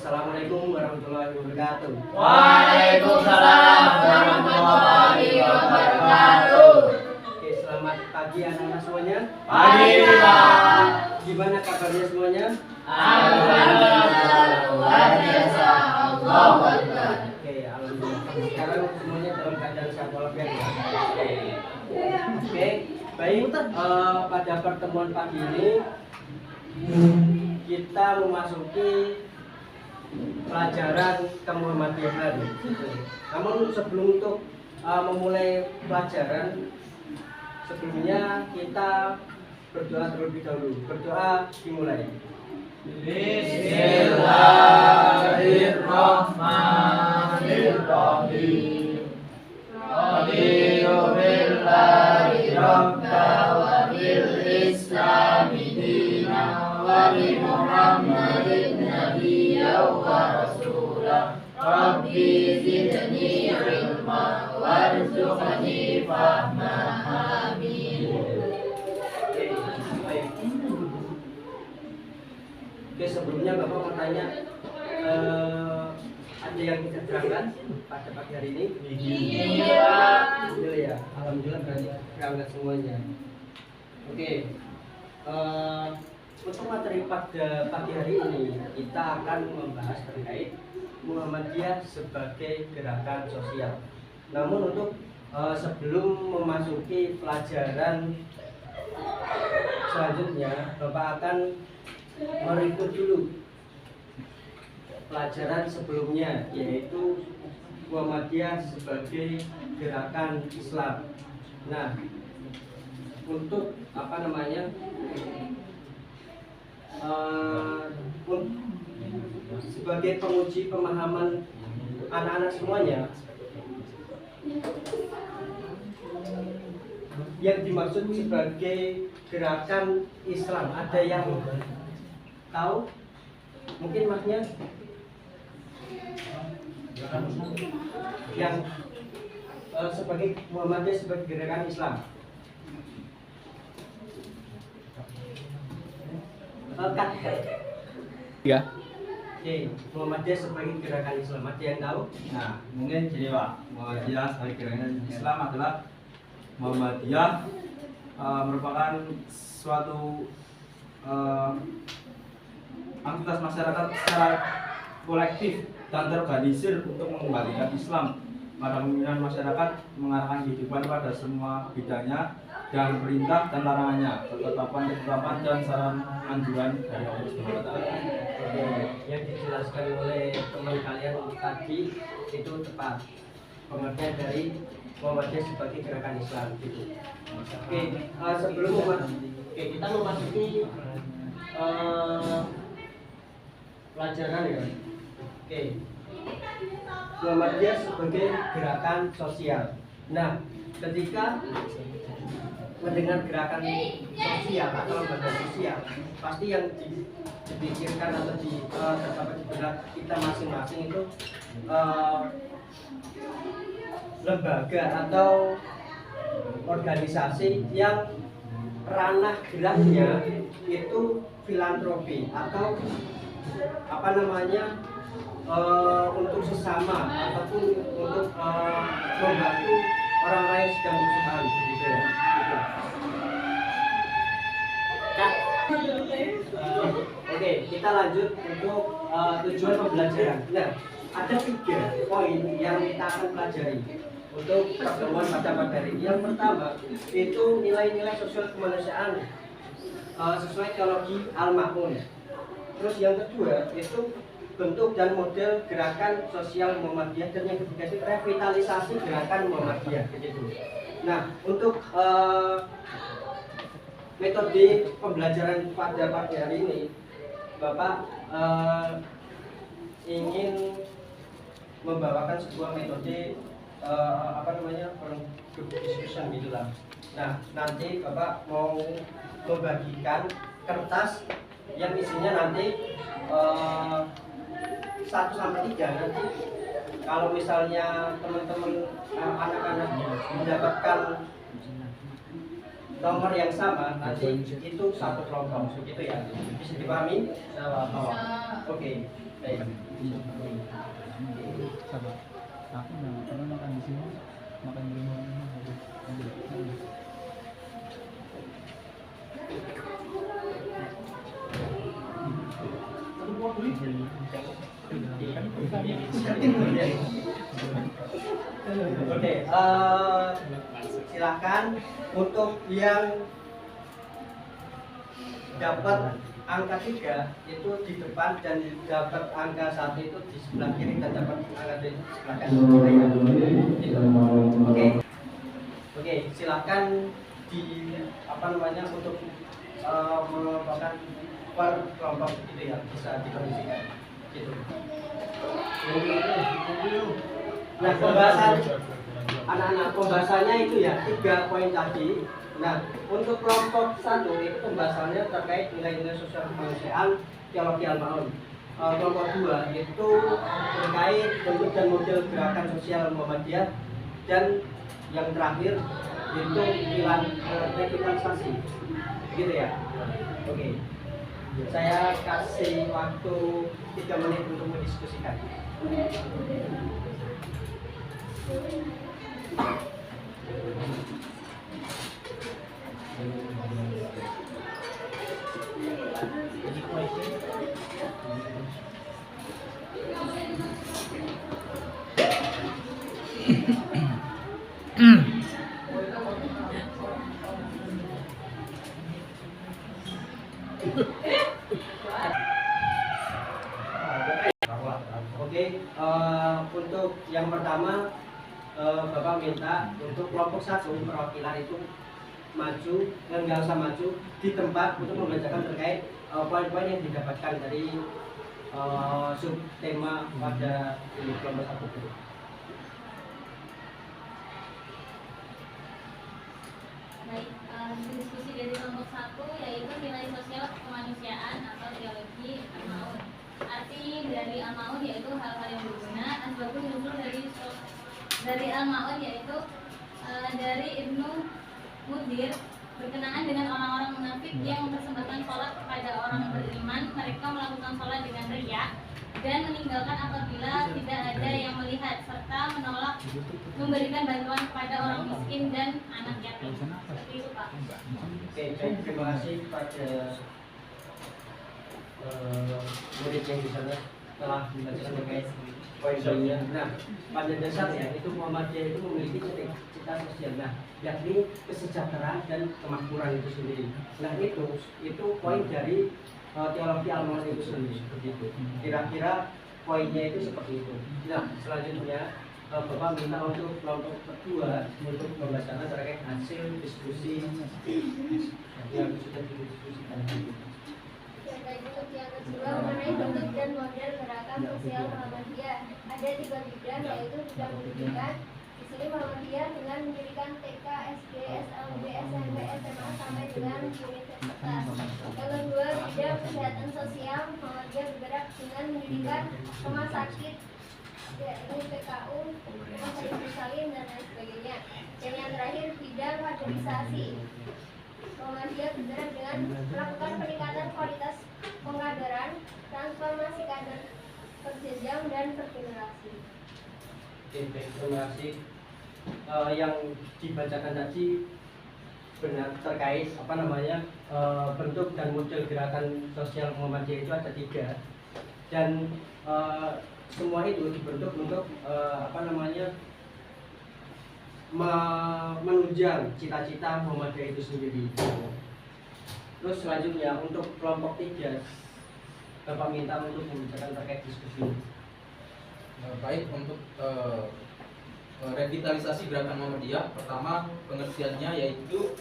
Assalamualaikum warahmatullahi wabarakatuh. Waalaikumsalam warahmatullahi wabarakatuh. Oke, selamat pagi anak-anak semuanya. Pagi, Pak. Gimana kabarnya semuanya? Alhamdulillah, luar biasa. Allahu Akbar. Oke, alhamdulillah. Sekarang semuanya dalam keadaan sehat walafiat. Oke, baik. Pada pertemuan pagi ini kita memasuki pelajaran kemuhammadiyahan. Namun sebelum untuk memulai pelajaran, sebelumnya kita berdoa terlebih dahulu. Berdoa dimulai. Bismillahirrahmanirrahim. Radiyu billahi rabba wa bil islami dina wa bi Muhammadin nabiyya wa rasulah. Rabbi zidni ilma warzuqni fahma. Amin. Oke, sebelumnya Bapak mau tanya, ada yang tidak berangkat pada pagi hari ini? Iya. Alhamdulillah ya, alhamdulillah berangkat semuanya. Oke, untuk materi pada pagi hari ini kita akan membahas terkait Muhammadiyah sebagai gerakan sosial. Namun untuk sebelum memasuki pelajaran selanjutnya, Bapak akan merikut dulu pelajaran sebelumnya, yaitu Muhammadiyah sebagai gerakan Islam. Nah, untuk sebagai penguji pemahaman anak-anak semuanya, yang dimaksud sebagai gerakan Islam, ada yang tahu? Mungkin maksudnya yang sebagai Muhammadiyah sebagai gerakan Islam. Ya. Oke, Muhammadiyah sebagai gerakan Islam, ada yang tahu? Nah, mungkin gini Pak, Muhammadiyah sebagai gerakan Islam adalah Muhammadiyah merupakan suatu aktivitas masyarakat secara kolektif dan terorganisir untuk mengembalikan Islam pada pemimpinan masyarakat, mengarahkan kehidupan pada semua bidangnya dan perintah dan larangannya, ketetapan dan saran anjuran dari Allah Subhanahu wa Ta'ala. Yang dijelaskan oleh teman kalian tadi itu tepat, pengertian dari Muhammadiyah sebagai gerakan Islam gitu. Oke, kita memasuki pelajaran ya. Oke, Muhammadiyah sebagai gerakan sosial. Nah, ketika mendengar gerakan sosial atau lembaga sosial, pasti yang dipikirkan atau terdapat di benak kita masing-masing itu lembaga atau organisasi yang ranah geraknya itu filantropi atau untuk sesama ataupun untuk membantu orang-orang yang sedang kesusahan, gitu ya. Oke, kita lanjut untuk tujuan pembelajaran. Nah, ada 3 poin yang kita akan pelajari untuk pertemuan pada hari ini. Yang pertama itu nilai-nilai sosial kemanusiaan sesuai teologi Al-Ma'mun. Terus yang kedua itu bentuk dan model gerakan sosial Muhammadiyah, dan yang ketiga itu revitalisasi gerakan Muhammadiyah gitu. Nah, untuk metode pembelajaran pada pagi hari ini, Bapak ingin membawakan sebuah metode group discussion gitulah. Nah, nanti Bapak mau membagikan kertas yang isinya nanti 1-3. Nanti kalau misalnya teman-teman anak-anak mendapatkan nomor yang sama, nanti itu satu kelompok, begitu ya? Bisa dipahami? Oke. Baik. Sama aku nggak pernah makan di sini, makan di rumah ini. Oke, silakan untuk yang dapat angka 3 itu di depan dan dapat angka 1 itu di sebelah kiri dan dapat angka 2 itu di sebelah kanan. Gitu. Oke, silakan di apa namanya untuk merupakan per kelompok itu ya bisa dikondisikan gitu. Nah, pembahasan anak-anak pembahasannya itu ya 3 poin tadi. Nah, untuk kelompok 1 itu pembahasannya terkait nilai-nilai sosial kemanusiaan teologi Al-Ma'un. Kelompok 2 itu terkait bentuk dan model gerakan sosial Muhammadiyah, dan yang terakhir itu revitalisasi. Gitu ya. Oke. Saya kasih waktu 3 menit untuk mendiskusikan. Oke, untuk yang pertama Bapak minta untuk kelompok 1 perwakilan itu maju, nggak usah maju di tempat untuk membacakan terkait poin-poin yang didapatkan dari subtema pada kelompok 1 itu. Baik, diskusi dari kelompok 1 yaitu nilai sosial kemanusiaan atau teologi Al-Ma'un. Arti dari Al-Ma'un yaitu hal-hal yang berguna. Asbabun nuzul dari Al-Ma'un yaitu dari Ibnu Mudir, berkenaan dengan orang-orang munafik yang mempersembahkan sholat kepada orang beriman. Mereka melakukan sholat dengan riya dan meninggalkan apabila tidak ada yang melihat, serta menolak memberikan bantuan kepada orang miskin dan anak yatim. Seperti itu, Pak. Oke, baik, terima kasih kepada murid yang di sana telah membacakan terkait poin-poinnya. Nah, pada dasarnya itu Muhammadiyah itu memiliki cita sosial, nah, yakni kesejahteraan dan kemakmuran itu sendiri. Nah, itu poin dari teologi Al-Ma'un itu sendiri, seperti itu. Kira-kira poinnya itu seperti itu. Nah, selanjutnya Bapak minta untuk kelompok kedua untuk membacakan terkait hasil diskusi yang sudah didiskusikan. Untuk yang kedua mengenai bentuk dan model gerakan sosial Muhammadiyah, ada 3 bidang, yaitu bidang pendidikan. Di sini Muhammadiyah dengan mendirikan TK, SD, SLB, SMP, SMA sampai dengan universitas. Yang kedua bidang kesehatan sosial, Muhammadiyah bergerak dengan mendirikan rumah sakit, yaitu PKU, rumah sakit bersalin dan lain sebagainya. Dan yang terakhir bidang kaderisasi. Muhammadiyah bergerak dengan melakukan peningkatan kualitas pengkaderan, transformasi kader berjenjang dan bergenerasi. Oke, baik, terima kasih. Yang dibacakan tadi benar terkait apa namanya bentuk dan model gerakan sosial Muhammadiyah itu ada 3, dan semua itu dibentuk untuk apa namanya menunjang cita-cita Muhammadiyah itu sendiri. Terus selanjutnya untuk kelompok 3 Bapak minta untuk membicarakan terkait diskusi. Baik, untuk revitalisasi gerakan Muhammadiyah, pertama pengertiannya yaitu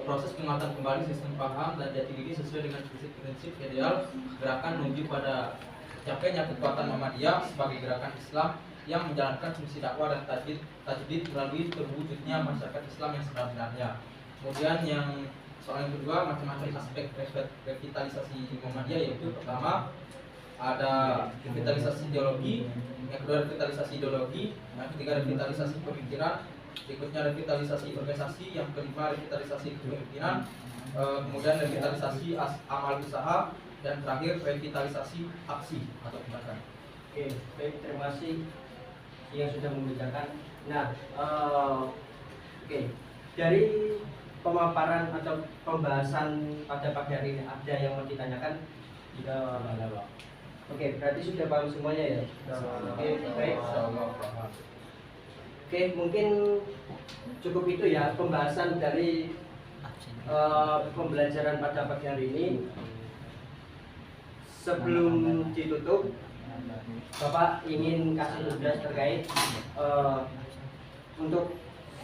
proses penguatan kembali sistem paham dan jati diri sesuai dengan prinsip-prinsip ideal gerakan menuju pada capainya kekuatan Muhammadiyah sebagai gerakan Islam yang menjalankan fungsi dakwah dan tajdid melalui terwujudnya masyarakat Islam yang sebenarnya. Kemudian yang soal yang kedua, macam-macam aspek revitalisasi Muhammadiyah, yaitu pertama ada revitalisasi ideologi, yang kedua revitalisasi ideologi, yang ketiga revitalisasi pemikiran, berikutnya revitalisasi organisasi, yang kelima revitalisasi kepemimpinan, kemudian revitalisasi amal usaha, dan terakhir revitalisasi aksi atau tindakan. Oke, baik, terima kasih yang sudah membacakan. Nah, oke, dari pemaparan atau pembahasan pada pagi hari ini ada yang mau ditanyakan? Tidak ada, Pak. Oke, berarti sudah paham semuanya ya? Oke, baik. Oke, mungkin cukup itu ya pembahasan dari pembelajaran pada pagi hari ini. Sebelum ditutup, Bapak ingin kasih tugas terkait untuk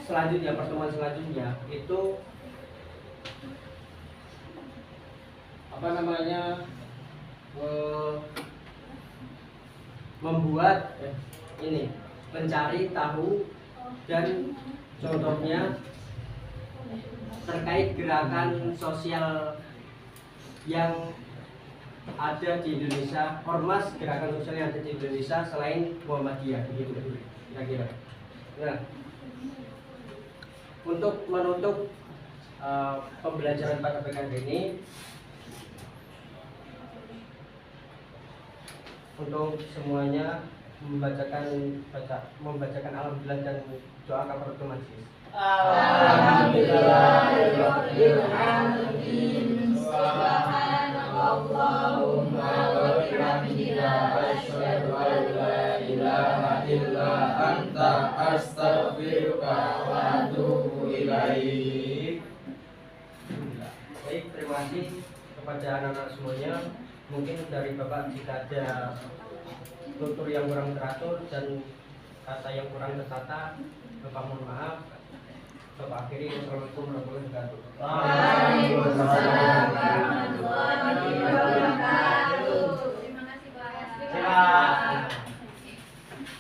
selanjutnya, pertemuan selanjutnya itu apa namanya, membuat ini, mencari tahu dan contohnya terkait gerakan sosial yang ada di Indonesia, ormas gerakan sosial yang ada di Indonesia selain Muhammadiyah, begitu kira-kira. Nah, untuk menutup pembelajaran pada pekan ini, untuk semuanya membacakan alhamdulillah dan doa kafaratul majlis. Alhamdulillahirabbil alamin. Subhanallahumma wa bihamdika asyhadu an la ilaha illa anta astaghfiruka wa atubu ilaik. Baik, terima kasih kepada anak-anak semuanya. Mungkin dari Bapak jika ada tutur yang kurang teratur dan kata yang kurang tertata, Bapak mohon maaf. Bapak akhiri, wassalamualaikum warahmatullahi wabarakatuh. Waalaikumsalam warahmatullahi wabarakatuh. Terima kasih Pak. Siap.